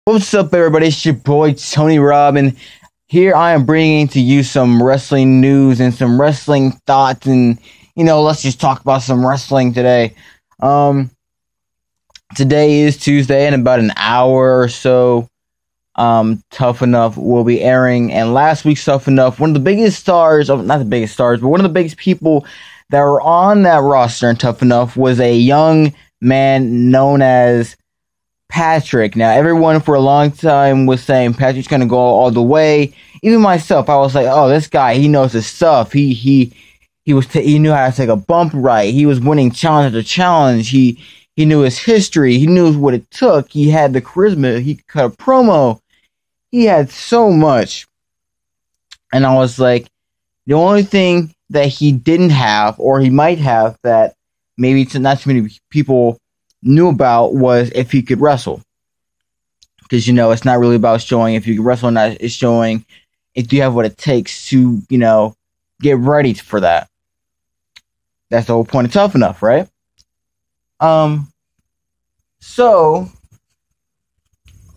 What's up, everybody? It's your boy Tony Rob, and here I am bringing to you some wrestling news and some wrestling thoughts, and let's just talk about some wrestling today. Today is Tuesday, and about an hour or so, Tough Enough will be airing. And last week's Tough Enough, one of the biggest stars, not the biggest stars, but one of the biggest people that were on that roster in Tough Enough was a young man known as Patrick. Now, everyone for a long time was saying Patrick's gonna go all the way. Even myself, I was like, "Oh, this guy, he knows his stuff. He knew how to take a bump right. He was winning challenge after challenge. He knew his history. He knew what it took. He had the charisma. He could cut a promo. He had so much." And I was like, the only thing that he didn't have, or he might have, that maybe not too many people knew about, was if he could wrestle. Because, it's not really about showing if you can wrestle or not. It's showing if you have what it takes to, get ready for that. That's the whole point of Tough Enough, right? So,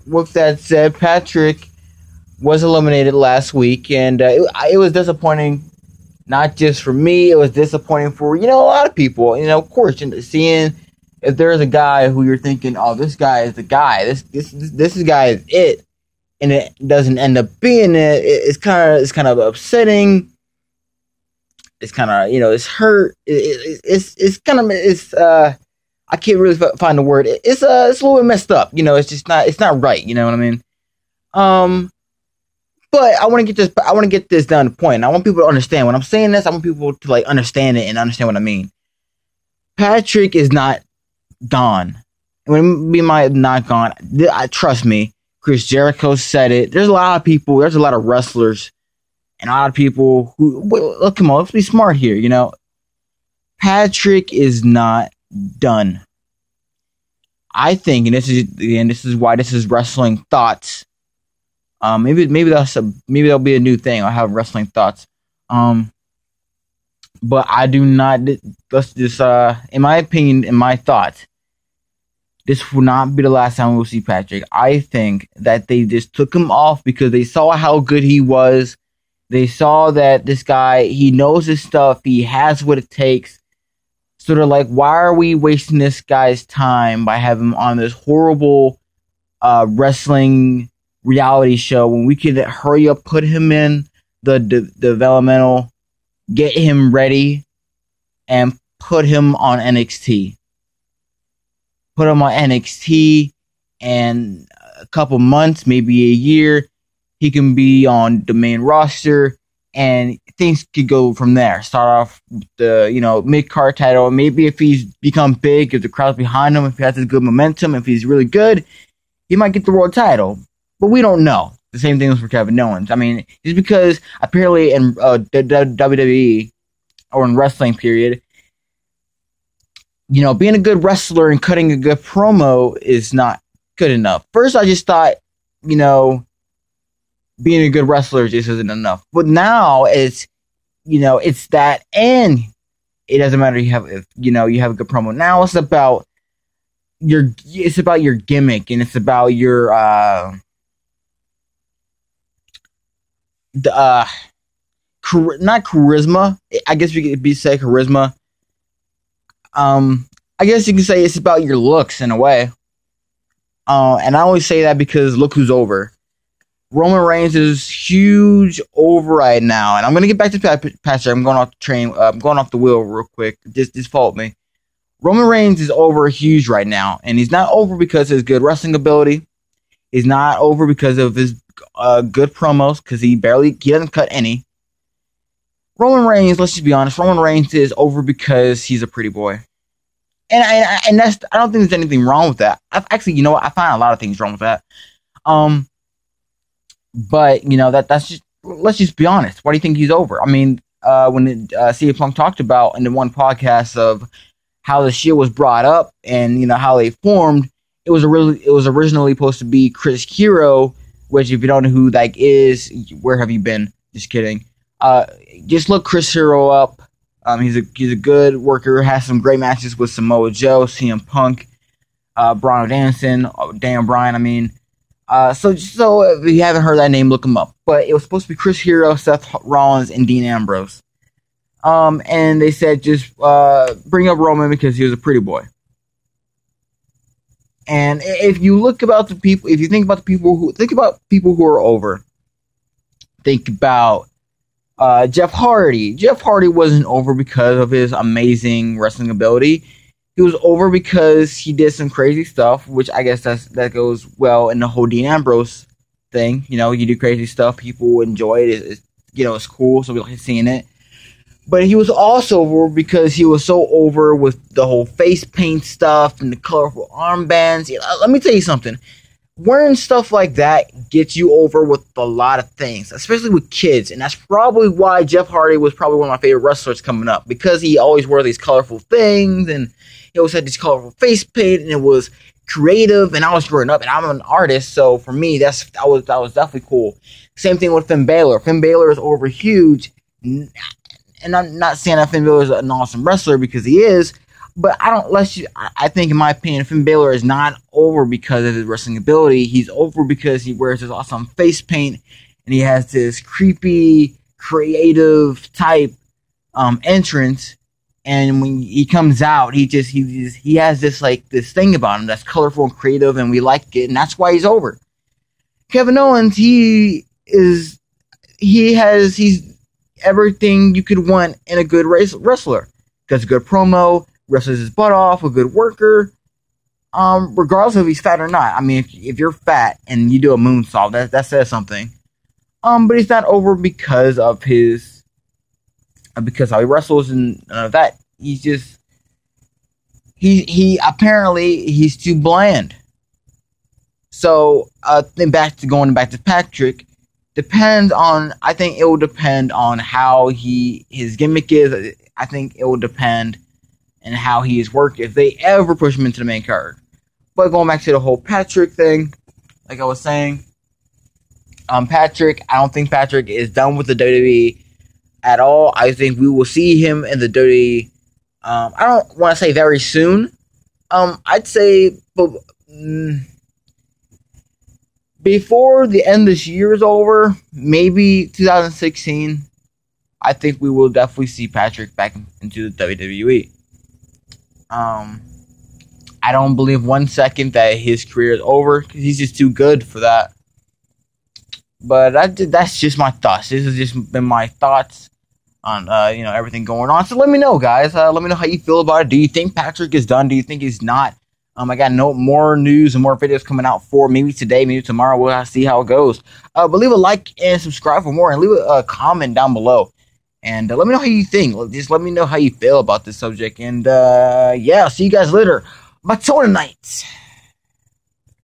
with that said, Patrick was eliminated last week, and it was disappointing. Not just for me, it was disappointing for, a lot of people. Of course, seeing if there's a guy who you're thinking, "Oh, this guy is the guy. This guy is it," and it doesn't end up being it. It's kind of upsetting. It's kind of it's hurt. I can't really find the word. It's a little bit messed up. It's just not. It's not right. You know what I mean? But I want to get this. I want to get this down to point. I want people to understand when I'm saying this. I want people to understand it and understand what I mean. Patrick is not gone. When we might not gone, trust me. Chris Jericho said it. There's a lot of people. There's a lot of wrestlers and a lot of people who look. Come on, let's be smart here. Patrick is not done. I think, and this is why this is wrestling thoughts. Maybe there'll be a new thing. I'll have wrestling thoughts. But I do not. Let's just, in my opinion, in my thoughts, this will not be the last time we'll see Patrick. I think that they just took him off because they saw how good he was. They saw that this guy, he knows his stuff. He has what it takes. So they're like, why are we wasting this guy's time by having him on this horrible wrestling reality show when we could hurry up, put him in the developmental, get him ready, and put him on NXT. Put him on NXT, and a couple months, maybe a year, he can be on the main roster, and things could go from there. Start off with the mid-card title. Maybe if he's become big, if the crowd's behind him, if he has a good momentum, if he's really good, he might get the world title. But we don't know. The same thing was for Kevin Owens. I mean, just because apparently in WWE or in wrestling period, being a good wrestler and cutting a good promo is not good enough. First, I just thought, being a good wrestler just isn't enough. But now it's that, and it doesn't matter you have a good promo. Now it's about your gimmick, and it's about your not charisma. I guess we could say charisma. I guess you can say it's about your looks in a way. And I always say that because look who's over. Roman Reigns is huge over right now, and I'm gonna get back to Patrick. I'm going off the train. I'm going off the wheel real quick. Just fault me. Roman Reigns is over huge right now, and he's not over because of his good wrestling ability. He's not over because of his good promos, because he doesn't cut any. Roman Reigns, let's just be honest, Roman Reigns is over because he's a pretty boy. And I don't think there's anything wrong with that. Actually, I find a lot of things wrong with that. But that's just, let's just be honest. Why do you think he's over? I mean, when CM Punk talked about in the one podcast of how the shit was brought up and how they formed, it was originally supposed to be Chris Hero, which if you don't know who that is, where have you been? Just kidding. Just look Chris Hero up. He's a good worker. Has some great matches with Samoa Joe, CM Punk, Bryan Danielson, Dan Bryan. I mean, So if you haven't heard that name, look him up. But it was supposed to be Chris Hero, Seth Rollins, and Dean Ambrose. And they said just bring up Roman because he was a pretty boy. And if you look about the people, if you think about people who are over, think about Jeff Hardy. Jeff Hardy wasn't over because of his amazing wrestling ability. He was over because he did some crazy stuff, which I guess that goes well in the whole Dean Ambrose thing. You know, you do crazy stuff, people enjoy it. It's cool, so we like seeing it. But he was also over because he was so over with the whole face paint stuff and the colorful armbands. Let me tell you something. Wearing stuff like that gets you over with a lot of things, especially with kids. And that's probably why Jeff Hardy was probably one of my favorite wrestlers coming up, because he always wore these colorful things and he always had this colorful face paint, and it was creative. And I was growing up and I'm an artist, so for me that was definitely cool. Same thing with Finn Balor. Finn Balor is over huge. And I'm not saying that Finn Balor is an awesome wrestler, because he is, but I think, in my opinion, Finn Balor is not over because of his wrestling ability. He's over because he wears this awesome face paint and he has this creepy, creative type entrance. And when he comes out, he has this thing about him that's colorful and creative, and we like it, and that's why he's over. Kevin Owens, he's everything you could want in a good wrestler. Does a good promo, wrestles his butt off, a good worker. Regardless of if he's fat or not. I mean, if you're fat and you do a moonsault, that says something. But he's not over because of because how he wrestles and that. He's just he apparently he's too bland. So going back to Patrick. I think it will depend on how his gimmick is. I think it will depend on how he is worked if they ever push him into the main card. But going back to the whole Patrick thing, like I was saying, I don't think Patrick is done with the WWE at all. I think we will see him in the WWE. I don't want to say very soon. I'd say before the end of this year is over, maybe 2016, I think we will definitely see Patrick back into the WWE. I don't believe 1 second that his career is over, because he's just too good for that. But that's just my thoughts. This has just been my thoughts on everything going on. So let me know, guys. Let me know how you feel about it. Do you think Patrick is done? Do you think he's not? I got more news and more videos coming out for maybe today, maybe tomorrow. We'll see how it goes. But leave a like and subscribe for more, and leave a comment down below. And let me know how you think. Just let me know how you feel about this subject. And yeah, I'll see you guys later. Matona night.